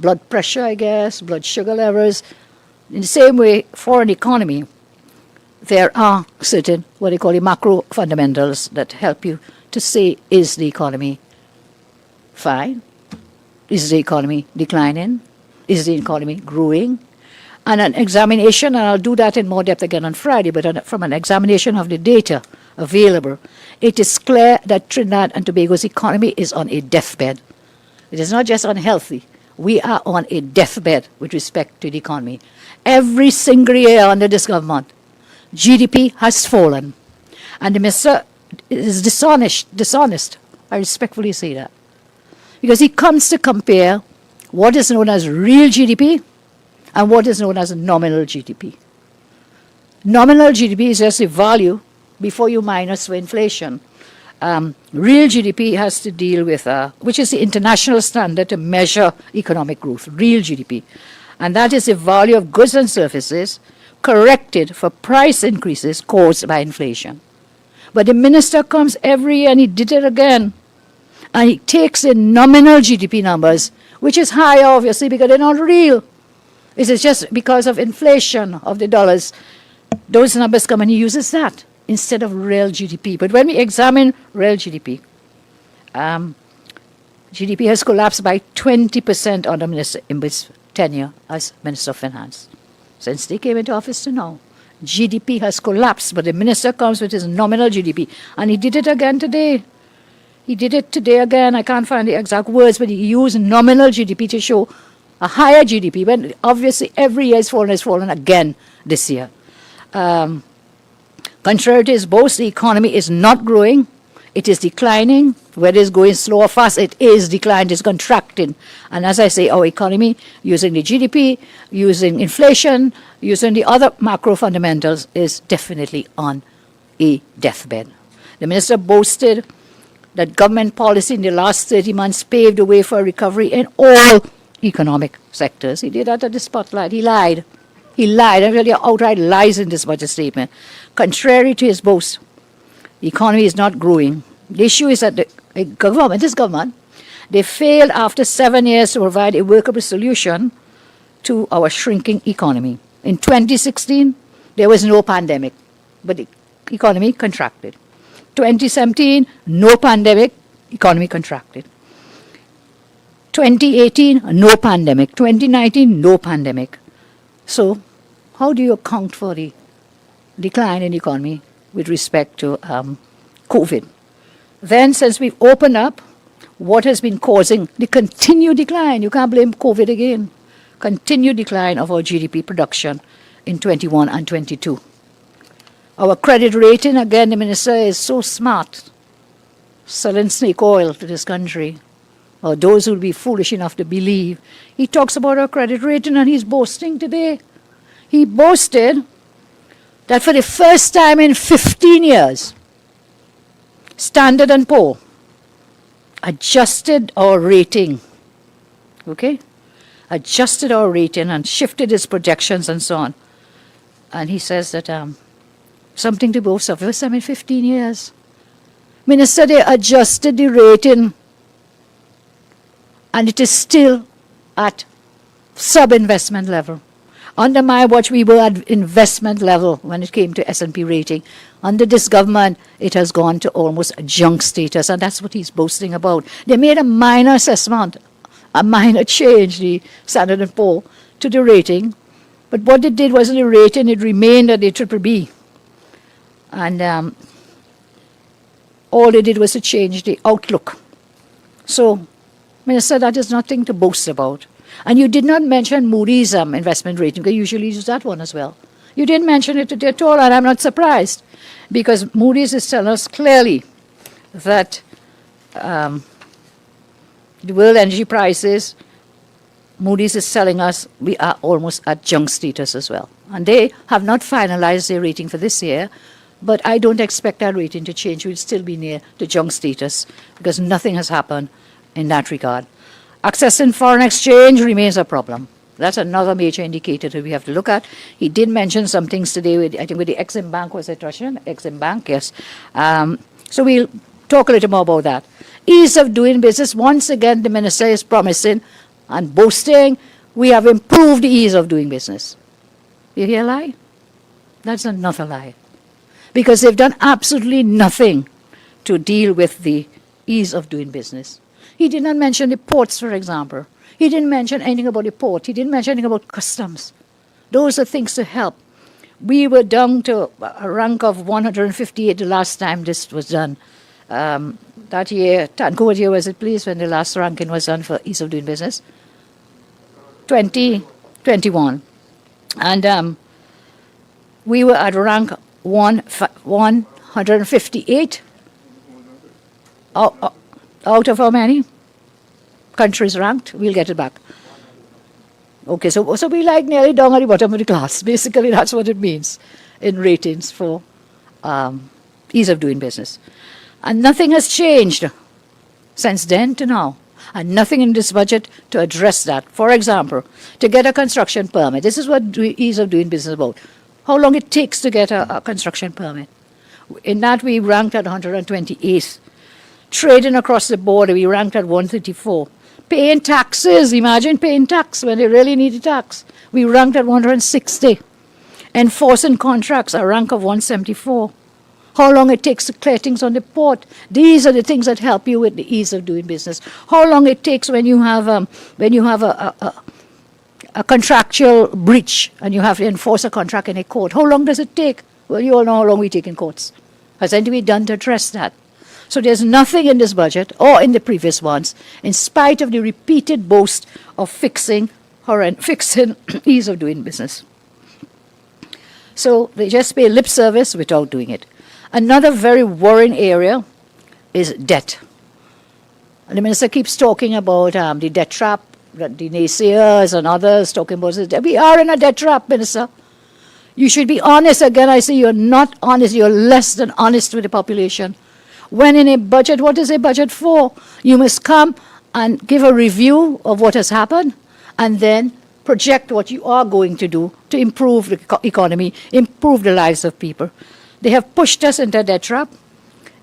blood pressure, I guess, blood sugar levels. In the same way, for an economy, there are certain what they call the macro fundamentals that help you to say, is the economy fine? Is the economy declining? Is the economy growing? And an examination, and I'll do that in more depth again on Friday, but from an examination of the data available, it is clear that Trinidad and Tobago's economy is on a deathbed. It is not just unhealthy. We are on a deathbed with respect to the economy. Every single year under this government, GDP has fallen. And the minister is dishonest. I respectfully say that. Because he comes to compare what is known as real GDP and what is known as nominal GDP. Nominal GDP is just a value before you minus for inflation. Real GDP has to deal with, which is the international standard to measure economic growth, real GDP. And that is the value of goods and services corrected for price increases caused by inflation. But the minister comes every year, and he did it again, and he takes in nominal GDP numbers, which is higher, obviously, because they're not real. It is just because of inflation of the dollars. Those numbers come, and he uses that instead of real GDP. But when we examine real GDP, GDP has collapsed by 20% under Minister Imbe's tenure as Minister of Finance. Since they came into office to now, GDP has collapsed, but the minister comes with his nominal GDP. And he did it again today. He did it today again. I can't find the exact words, but he used nominal GDP to show a higher GDP, when obviously every year it's fallen again this year. Contrary to his boast, the economy is not growing. It is declining. Whether it's going slow or fast, it is declined, it's contracting. And as I say, our economy, using the GDP, using inflation, using the other macro fundamentals, is definitely on a deathbed. The minister boasted that government policy in the last 30 months paved the way for a recovery in all economic sectors. He did that at the spotlight. He lied. He lied. And really outright lies in this budget statement. Contrary to his boast, the economy is not growing. The issue is that this government, they failed after 7 years to provide a workable solution to our shrinking economy. In 2016, there was no pandemic, but the economy contracted. 2017, no pandemic, economy contracted. 2018, no pandemic. 2019, no pandemic. So, how do you account for the decline in the economy with respect to COVID? Then, since we've opened up, what has been causing the continued decline? You can't blame COVID again. Continued decline of our GDP production in 21 and 22. Our credit rating, again, the minister is so smart, selling snake oil to this country, or those who will be foolish enough to believe. He talks about our credit rating, and he's boasting today. He boasted that for the first time in 15 years, Standard & Poor adjusted our rating, okay? Adjusted our rating and shifted its projections and so on. And he says that something to boast of. First time in 15 years. Minister, they adjusted the rating, and it is still at sub-investment level. Under my watch, we were at investment level when it came to S&P rating. Under this government, it has gone to almost junk status, and that's what he's boasting about. They made a minor assessment, a minor change, the Standard & Poor, to the rating. But what they did wasn't a rating, it remained at the BBB. And all they did was to change the outlook. So, Minister, that is nothing to boast about. And you did not mention Moody's investment rating, because you usually use that one as well. You didn't mention it today at all, and I'm not surprised, because Moody's is telling us clearly that the world energy prices, Moody's is telling us we are almost at junk status as well. And they have not finalized their rating for this year, but I don't expect that rating to change. We'll still be near the junk status, because nothing has happened in that regard. Accessing foreign exchange remains a problem. That's another major indicator that we have to look at. He did mention some things today, with, I think with the Exim Bank, was it Russian? Exim Bank, yes. So we'll talk a little more about that. Ease of doing business. Once again, the minister is promising and boasting, we have improved the ease of doing business. You hear a lie? That's another lie. Because they've done absolutely nothing to deal with the ease of doing business. He did not mention the ports, for example. He didn't mention anything about the port. He didn't mention anything about customs. Those are things to help. We were down to a rank of 158 the last time this was done. That year, what year was it, please, when the last ranking was done for ease of doing business? 2021. And we were at rank 158 out of how many countries ranked? We'll get it back. Okay, so we like nearly down at the bottom of the class. Basically, that's what it means in ratings for ease of doing business. And nothing has changed since then to now. And nothing in this budget to address that. For example, to get a construction permit. This is what ease of doing business is about. How long it takes to get a construction permit. In that, we ranked at 128th. Trading across the border, we ranked at 134. Paying taxes, imagine paying tax when they really need a tax. We ranked at 160. Enforcing contracts, a rank of 174. How long it takes to clear things on the port. These are the things that help you with the ease of doing business. How long it takes when you have a contractual breach and you have to enforce a contract in a court. How long does it take? Well, you all know how long we take in courts. Has anything been done to address that? So there's nothing in this budget or in the previous ones, in spite of the repeated boast of fixing ease of doing business. So they just pay lip service without doing it. Another very worrying area is debt. And the minister keeps talking about the debt trap, that the naysayers and others talking about it. We are in a debt trap, Minister. You should be honest. Again, I say you're not honest. You're less than honest with the population. When in a budget, what is a budget for? You must come and give a review of what has happened and then project what you are going to do to improve the economy, improve the lives of people. They have pushed us into a debt trap.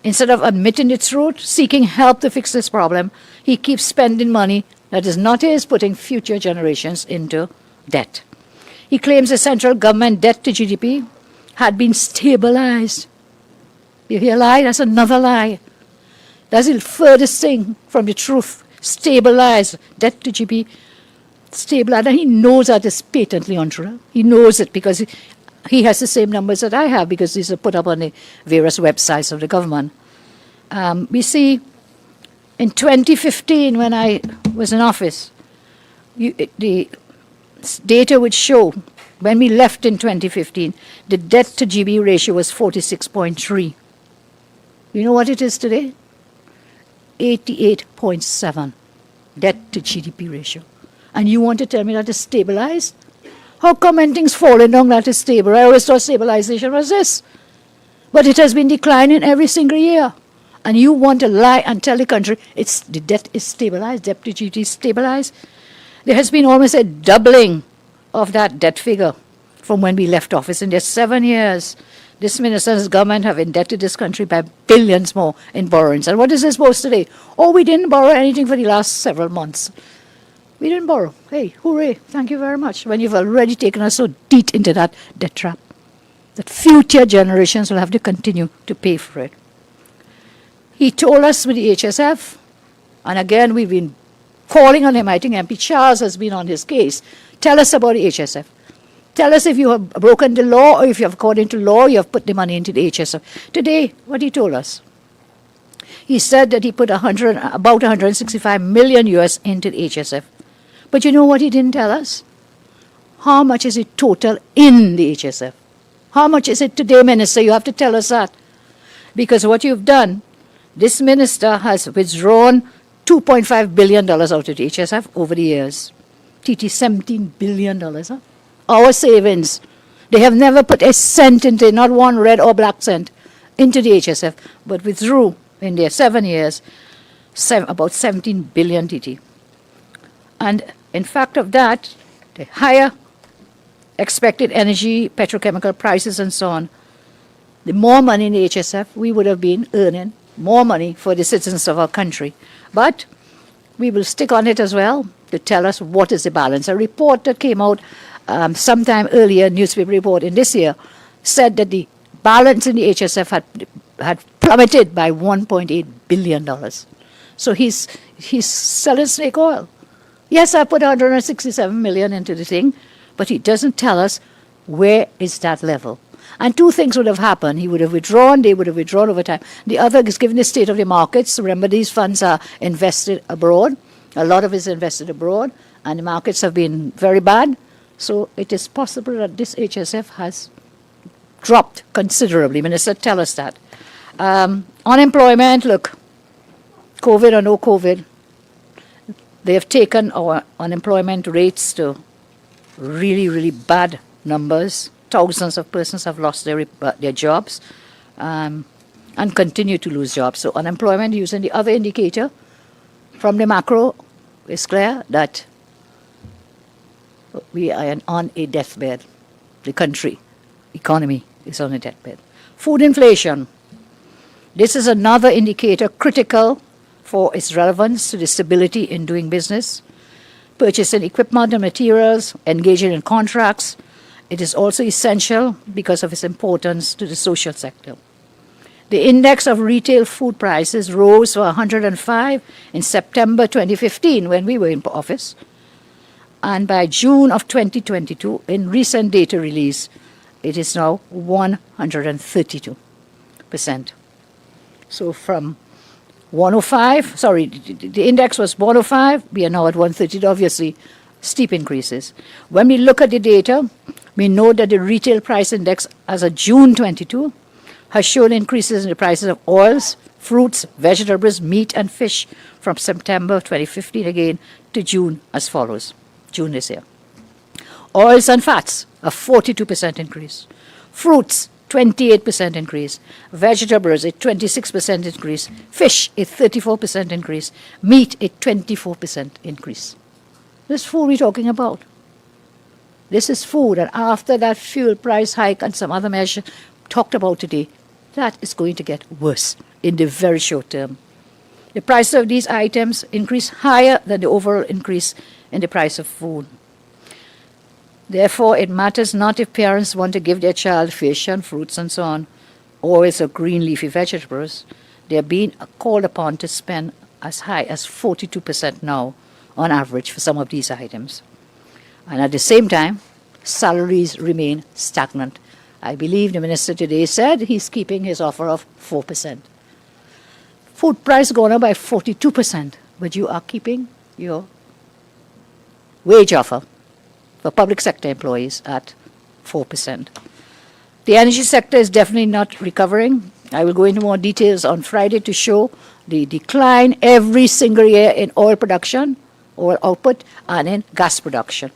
Instead of admitting the truth, seeking help to fix this problem, he keeps spending money that is not his, putting future generations into debt. He claims the central government debt to GDP had been stabilized. You hear a lie? That's another lie. That's the furthest thing from the truth. Stabilized debt to GDP, stabilized. And he knows that is patently untrue. He knows it because he has the same numbers that I have because these are put up on the various websites of the government. We see in 2015, when I was in office, the data would show when we left in 2015, the debt to GDP ratio was 46.3. You know what it is today? 88.7 debt to GDP ratio. And you want to tell me that is stabilized? How come anything's falling down that is stable? I always thought stabilization was this. But it has been declining every single year. And you want to lie and tell the country the debt is stabilized, debt to GDP is stabilized. There has been almost a doubling of that debt figure from when we left office in just 7 years. This minister's government have indebted this country by billions more in borrowings. And what is this boast today? Oh, we didn't borrow anything for the last several months. We didn't borrow. Hey, hooray, thank you very much. When you've already taken us so deep into that debt trap, that future generations will have to continue to pay for it. He told us with the HSF, and again we've been calling on him. I think MP Charles has been on his case. Tell us about the HSF. Tell us if you have broken the law or if you have, according to law, you have put the money into the HSF. Today, what he told us, he said that he put about 165 million US into the HSF. But you know what he didn't tell us? How much is it total in the HSF? How much is it today, Minister? You have to tell us that. Because what you've done, this minister has withdrawn $2.5 billion out of the HSF over the years. TT, $17 billion. Huh? Our savings. They have never put a cent into, not one red or black cent, into the HSF, but withdrew in their 7 years about 17 billion TT. And in fact of that, the higher expected energy, petrochemical prices and so on, the more money in the HSF, we would have been earning more money for the citizens of our country. But we will stick on it as well. to tell us what is the balance. A report that came out sometime earlier, newspaper report in this year, said that the balance in the HSF had plummeted by $1.8 billion. So he's selling snake oil. Yes, I put 167 million into the thing, but he doesn't tell us where is that level. And two things would have happened. He would have withdrawn, they would have withdrawn over time. The other is given the state of the markets. Remember, these funds are invested abroad. A lot of it is invested abroad, and the markets have been very bad. So it is possible that this HSF has dropped considerably. Minister, tell us that. Unemployment, look, COVID or no COVID, they have taken our unemployment rates to really, really bad numbers. Thousands of persons have lost their jobs and continue to lose jobs. So unemployment, using the other indicator from the macro, is clear that we are on a deathbed. The country, economy is on a deathbed. Food inflation. This is another indicator critical for its relevance to the stability in doing business. Purchasing equipment and materials, engaging in contracts. It is also essential because of its importance to the social sector. The index of retail food prices rose to 105 in September 2015 when we were in office. And by June of 2022, in recent data release, it is now 132%. So from 105, the index was 105, we are now at 130, obviously steep increases. When we look at the data, we know that the retail price index as of June 22 has shown increases in the prices of oils, fruits, vegetables, meat, and fish from September 2015 again to June as follows. June this year. Oils and fats, a 42% increase. Fruits, 28% increase. Vegetables, a 26% increase. Fish, a 34% increase. Meat, a 24% increase. This is food we're talking about. This is food, and after that fuel price hike and some other measure talked about today, that is going to get worse in the very short term. The price of these items increase higher than the overall increase in the price of food. Therefore, it matters not if parents want to give their child fish and fruits and so on, oils or green leafy vegetables. They are being called upon to spend as high as 42% now on average for some of these items. And at the same time, salaries remain stagnant. I believe the minister today said he's keeping his offer of 4%. Food price gone up by 42%, but you are keeping your wage offer for public sector employees at 4%. The energy sector is definitely not recovering. I will go into more details on Friday to show the decline every single year in oil production, oil output, and in gas production.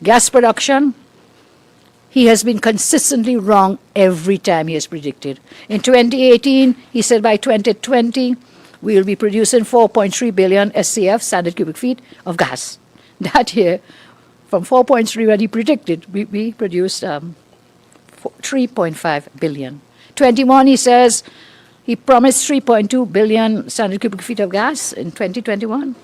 Gas production, he has been consistently wrong every time he has predicted. In 2018, he said by 2020, we will be producing 4.3 billion SCF, standard cubic feet, of gas. That year, from 4.3 when he predicted, we produced 3.5 billion. 21, he says, he promised 3.2 billion standard cubic feet of gas in 2021.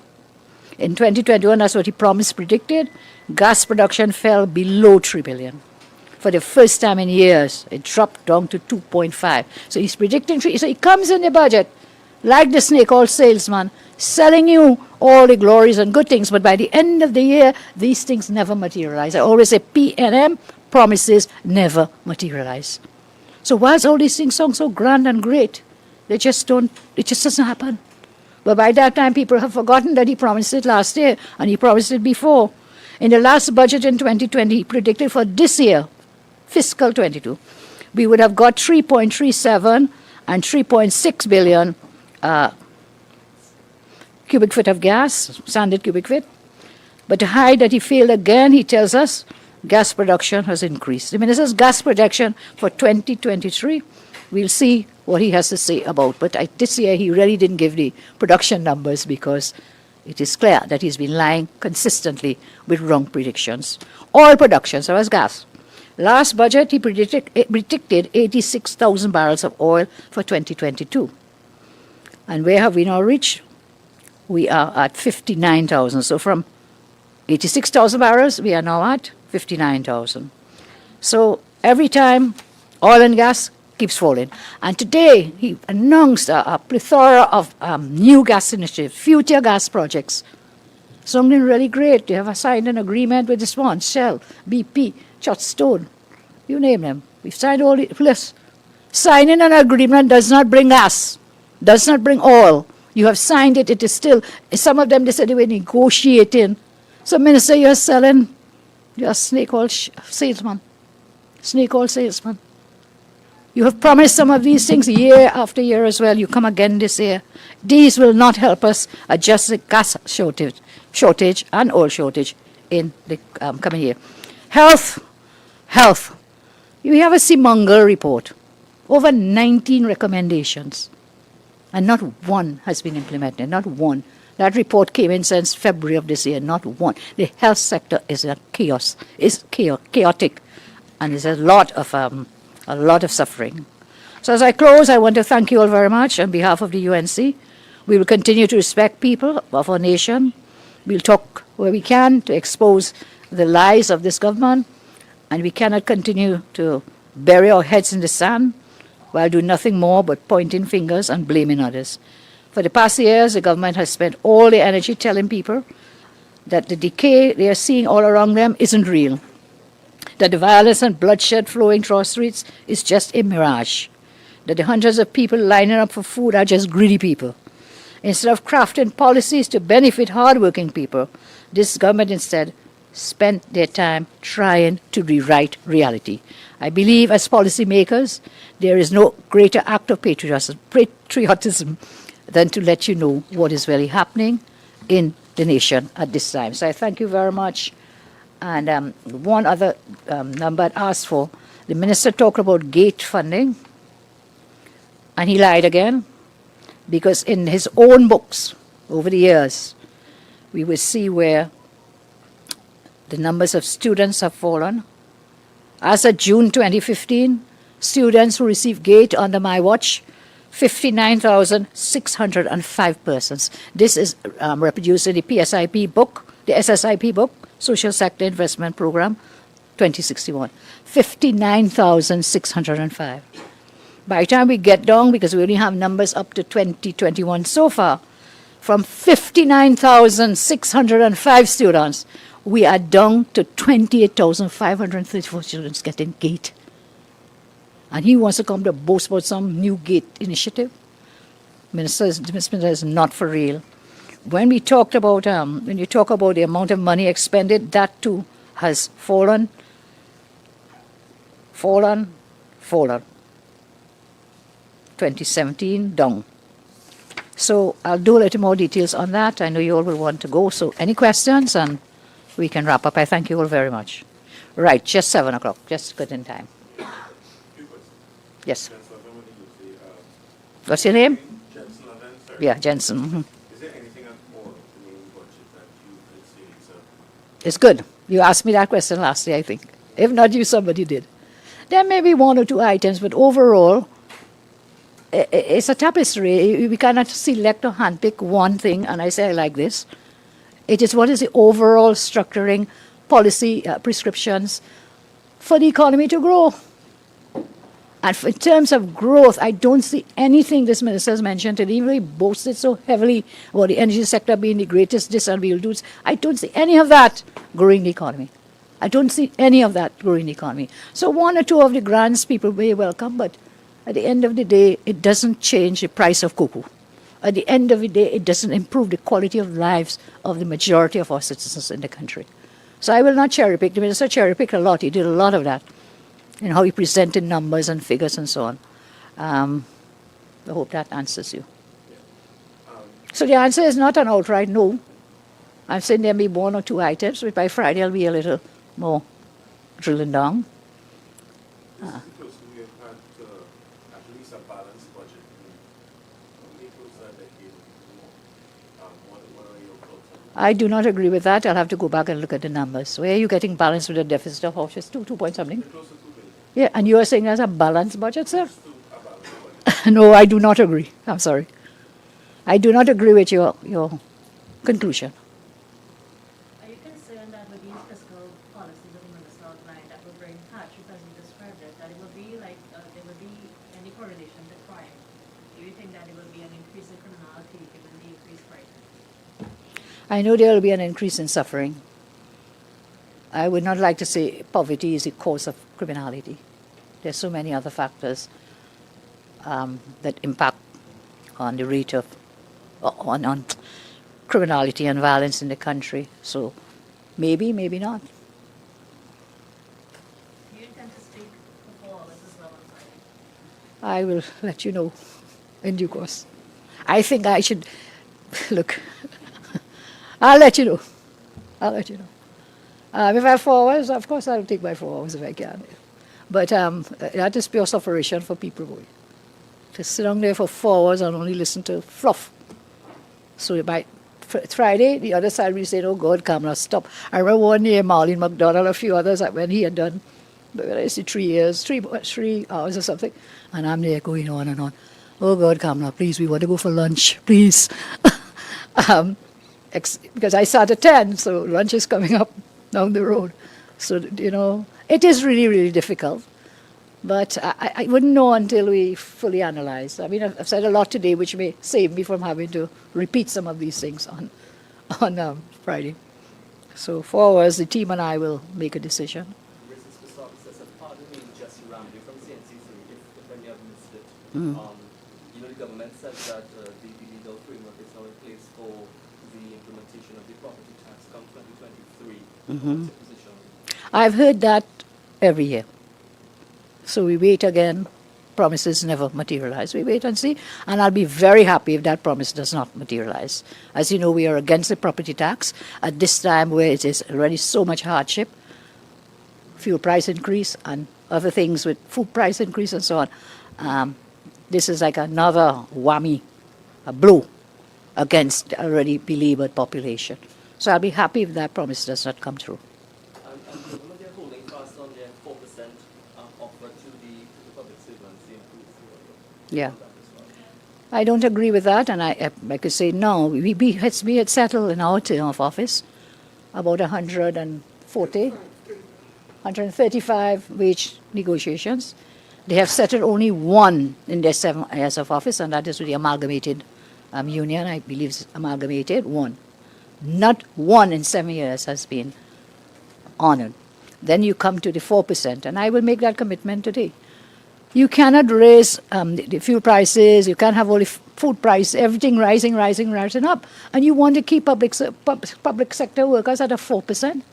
In 2021, that's what he promised, predicted. Gas production fell below 3 billion. For the first time in years, it dropped down to 2.5. So he's predicting 3. So he comes in the budget like the snake oil salesman, selling you all the glories and good things, but by the end of the year, these things never materialize. I always say P&M, promises never materialize. So whilst all these things sound so grand and great, it just doesn't happen. But by that time, people have forgotten that he promised it last year, and he promised it before. In the last budget in 2020, he predicted for this year, fiscal 22, we would have got 3.37 and 3.6 billion cubic foot of gas, standard cubic feet. But to hide that he failed again, he tells us gas production has increased. The minister's gas projection for 2023, we'll see what he has to say about. But this year, he really didn't give the production numbers because it is clear that he's been lying consistently with wrong predictions. Oil production, so as gas. Last budget, he predicted 86,000 barrels of oil for 2022. And where have we now reached? We are at 59,000. So from 86,000 barrels, we are now at 59,000. So every time oil and gas keeps falling. And today he announced a plethora of new gas initiatives, future gas projects. Something really great. They have signed an agreement with this one, Shell, BP, Chotstone, you name them. We've signed all the list. Signing an agreement does not bring gas, does not bring oil. You have signed it, it is still, some of them they said they were negotiating. So minister, you're selling, you're a snake oil salesman. Snake oil salesman. You have promised some of these things year after year as well. You come again this year. These will not help us adjust the gas shortage and oil shortage in the coming year. Health. We have a Simongal report. Over 19 recommendations. And not one has been implemented, not one. That report came in since February of this year, not one. The health sector is a chaos, is chaotic, and there's a lot of suffering. So as I close, I want to thank you all very much on behalf of the UNC. We will continue to respect people of our nation. We'll talk where we can to expose the lies of this government, and we cannot continue to bury our heads in the sand while doing nothing more but pointing fingers and blaming others. For the past years, the government has spent all the energy telling people that the decay they are seeing all around them isn't real, that the violence and bloodshed flowing through our streets is just a mirage, that the hundreds of people lining up for food are just greedy people. Instead of crafting policies to benefit hardworking people, this government instead spent their time trying to rewrite reality. I believe as policymakers, there is no greater act of patriotism than to let you know what is really happening in the nation at this time. So I thank you very much. And one other number I'd asked for, the minister talked about gate funding, and he lied again, because in his own books over the years, we will see where the numbers of students have fallen. As of June 2015, students who received GATE under my watch, 59,605 persons. This is reproduced in the PSIP book, the SSIP book, Social Sector Investment Program, 2061. 59,605. By the time we get down, because we only have numbers up to 2021 so far, from 59,605 students, we are down to 28,534 students getting GATE. And he wants to come to boast about some new GATE initiative. Minister is not for real. When we talked about, when you talk about the amount of money expended, that too has fallen. 2017 down. So I'll do a little more details on that. I know you all will want to go. So any questions, and we can wrap up. I thank you all very much. Right, just 7 o'clock, just good in time. Yes. What's your name? Jensen. Yeah, Jensen. Mm-hmm. Is there anything at all in the main budget that you could say it's good? You asked me that question last year, I think. If not you, somebody did. There may be one or two items, but overall, it's a tapestry. We cannot select or handpick one thing, and I say I like this. It is what is the overall structuring policy prescriptions for the economy to grow. And in terms of growth, I don't see anything this minister has mentioned today. Even though he boasted so heavily about the energy sector being the greatest this and we'll do. I don't see any of that growing the economy. I don't see any of that growing the economy. So one or two of the grants people may welcome, but at the end of the day, it doesn't change the price of cocoa. At the end of the day, it doesn't improve the quality of lives of the majority of our citizens in the country. So I will not cherry pick. The minister cherry picked a lot. He did a lot of that. You know, how he presented numbers and figures and so on. I hope that answers you. So the answer is not an outright no. I'm saying there may be one or two items, but by Friday I'll be a little more drilling down. Because we have had at least a balanced budget. What are your thoughts on that? I do not agree with that. I'll have to go back and look at the numbers. Where are you getting balance with a deficit of how much? 2 point something? Close to 2 billion. Yeah, and you are saying that's a balanced budget, sir? No, I do not agree. I'm sorry. I do not agree with your conclusion. Are you concerned fiscal policies that the minister outlined that will bring catch, because you described it, that it will be like there will be any correlation to crime. Do you think that there will be an increase in criminality given the increased prices? I know there will be an increase in suffering. I would not like to say poverty is a cause of criminality. There's so many other factors that impact on the rate of on criminality and violence in the country. So maybe, maybe not. Do you intend to speak before all this as well on Friday? I will let you know in due course. I think I should look. I'll let you know. I'll let you know. If I have 4 hours, of course I'll take my 4 hours if I can. But that is pure sufferation for people, boy. To sit down there for 4 hours and only listen to fluff. So by Friday, the other side will be saying, oh God, Kamala, stop. I remember one year, Marlene McDonald, a few others, when he had done, I see 3 hours or something, and I'm there going on and on. Oh God, Kamala, please, we want to go for lunch, please. Because I start at 10, so lunch is coming up down the road. So, it is really, really difficult. But I wouldn't know until we fully analyze. I mean, I've said a lot today, which may save me from having to repeat some of these things on Friday. So 4 hours, the team and I will make a decision. Pardon me, just rambling from CNCC, if I may have missed it. The government said that the legal framework is now in place for the implementation of the property tax come 2023. What's your position on it? I've heard that every year. So we wait again. Promises never materialize. We wait and see. And I'll be very happy if that promise does not materialize. As you know, we are against the property tax at this time where it is already so much hardship, fuel price increase and other things with food price increase and so on. This is like another whammy, a blow against the already beleaguered population. So I'll be happy if that promise does not come true. And the government, they're holding fast on their 4% offer to the public servants, the improved. Yeah. I don't agree with that, and I could say no. We had settled in our term of office about 135 wage negotiations. They have settled only one in their 7 years of office, and that is with the amalgamated union. I believe it's amalgamated, one. Not one in 7 years has been honored. Then you come to the 4%, and I will make that commitment today. You cannot raise the fuel prices, you can't have all the food price, everything rising up, and you want to keep public sector workers at a 4%.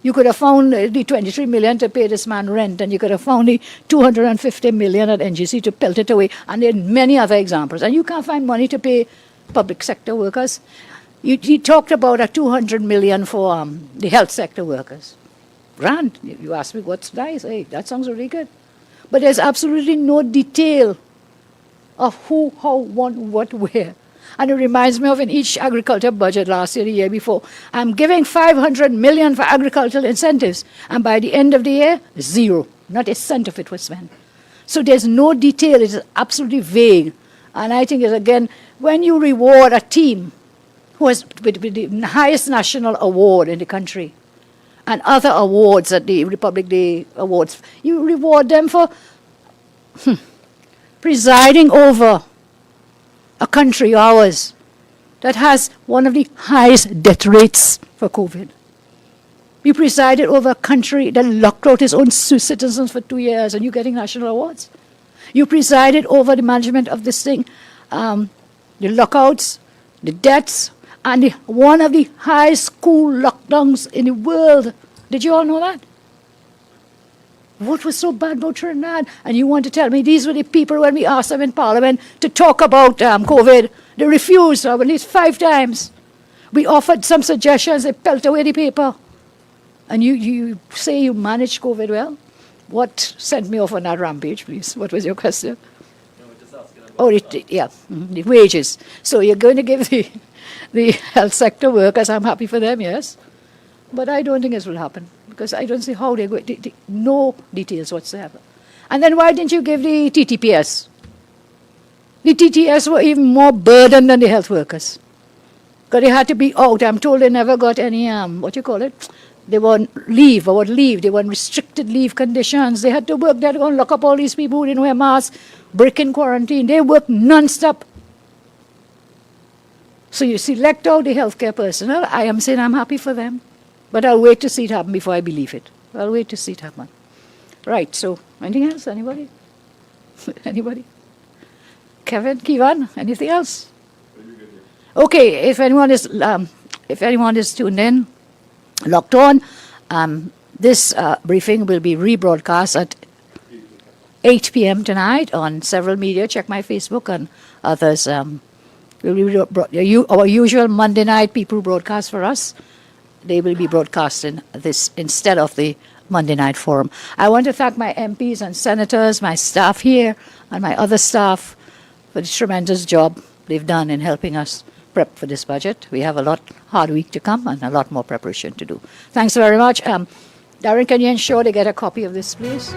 You could have found the 23 million to pay this man rent, and you could have found the 250 million at NGC to pelt it away, and there are many other examples. And you can't find money to pay public sector workers. He talked about a 200 million for the health sector workers. Grand. You ask me what's nice. Hey, that sounds really good. But there's absolutely no detail of who, how, what, where. And it reminds me of in each agriculture budget last year, the year before, I'm giving 500 million for agricultural incentives. And by the end of the year, zero. Not a cent of it was spent. So there's no detail. It's absolutely vague. And I think, again, when you reward a team who has with the highest national award in the country, and other awards at the Republic Day Awards, you reward them for presiding over a country, ours, that has one of the highest death rates for COVID. You presided over a country that locked out its own citizens for 2 years, and you're getting national awards. You presided over the management of this thing, the lockouts, the deaths, and one of the highest school lockdowns in the world. Did you all know that? What was so bad about Trinidad? And you want to tell me these were the people when we asked them in Parliament to talk about COVID, they refused at least 5 times. We offered some suggestions, they pelt away the paper. And you say you managed COVID well? What sent me off on that rampage, please? What was your question? No, we're just asking about the wages. So you're going to give the health sector workers, I'm happy for them, yes. But I don't think this will happen, because I don't see how they're going to, no details whatsoever. And then why didn't you give the TTPS? The TTS were even more burdened than the health workers, because they had to be out. I'm told they never got any, They were on leave, or would leave. They were on restricted leave conditions. They had to work. They had to go and lock up all these people who didn't wear masks, break in quarantine. They work non-stop. So you select out the healthcare personnel. I am saying I'm happy for them. But I'll wait to see it happen before I believe it. I'll wait to see it happen. Right, so anything else? Anybody? Anybody? Kevin, Kivan, anything else? Okay, if anyone is tuned in, locked on, this briefing will be rebroadcast at 8 p.m. tonight on several media. Check my Facebook and others. Our usual Monday night people broadcast for us. They will be broadcasting this instead of the Monday night forum. I want to thank my MPs and senators, my staff here, and my other staff for the tremendous job they've done in helping us prep for this budget. We have a lot hard week to come and a lot more preparation to do. Thanks very much. Darren, can you ensure they get a copy of this, please?